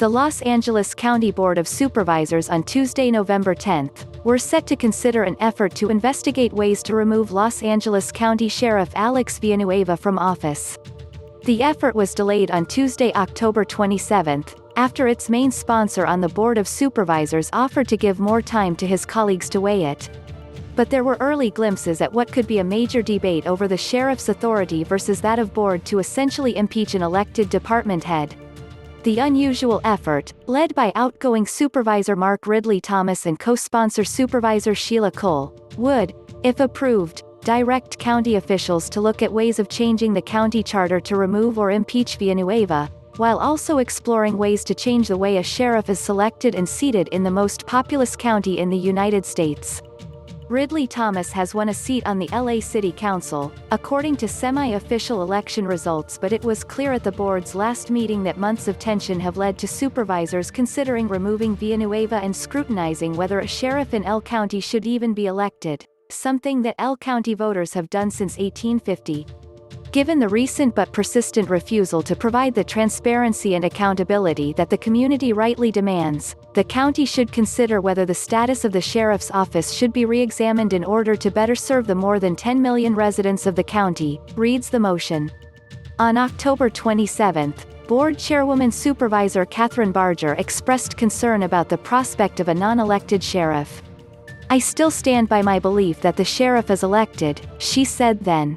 The Los Angeles County Board of Supervisors on Tuesday, November 10, were set to consider an effort to investigate ways to remove Los Angeles County Sheriff Alex Villanueva from office. The effort was delayed on Tuesday, October 27, after its main sponsor on the Board of Supervisors offered to give more time to his colleagues to weigh it. But there were early glimpses at what could be a major debate over the sheriff's authority versus that of board to essentially impeach an elected department head. The unusual effort, led by outgoing Supervisor Mark Ridley Thomas and co-sponsor Supervisor Sheila Cole, would, if approved, direct county officials to look at ways of changing the county charter to remove or impeach Villanueva, while also exploring ways to change the way a sheriff is selected and seated in the most populous county in the United States. Ridley Thomas has won a seat on the LA City Council, according to semi-official election results, but it was clear at the board's last meeting that months of tension have led to supervisors considering removing Villanueva and scrutinizing whether a sheriff in L County should even be elected, something that L County voters have done since 1850. Given the recent but persistent refusal to provide the transparency and accountability that the community rightly demands, the county should consider whether the status of the sheriff's office should be re-examined in order to better serve the more than 10 million residents of the county, reads the motion. On October 27, Board Chairwoman Supervisor Catherine Barger expressed concern about the prospect of a non-elected sheriff. "I still stand by my belief that the sheriff is elected," she said then.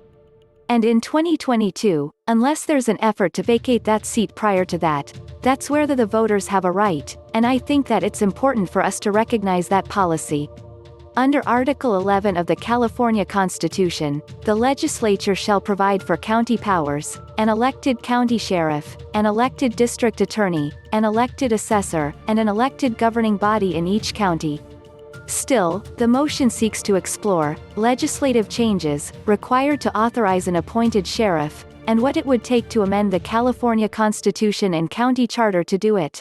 And in 2022, unless there's an effort to vacate that seat prior to that, that's where the voters have a right, and I think that it's important for us to recognize that policy. Under Article 11 of the California Constitution, the legislature shall provide for county powers, an elected county sheriff, an elected district attorney, an elected assessor, and an elected governing body in each county. Still, the motion seeks to explore legislative changes required to authorize an appointed sheriff, and what it would take to amend the California Constitution and county charter to do it.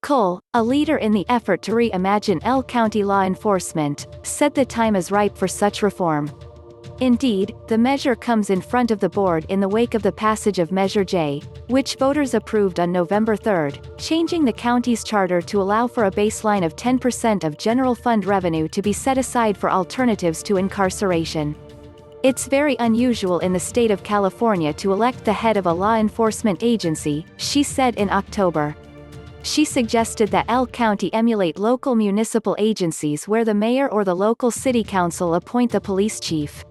Cole, a leader in the effort to reimagine L County law enforcement, said the time is ripe for such reform. Indeed, the measure comes in front of the board in the wake of the passage of Measure J, which voters approved on November 3, changing the county's charter to allow for a baseline of 10% of general fund revenue to be set aside for alternatives to incarceration. "It's very unusual in the state of California to elect the head of a law enforcement agency," she said in October. She suggested that L County emulate local municipal agencies where the mayor or the local city council appoint the police chief.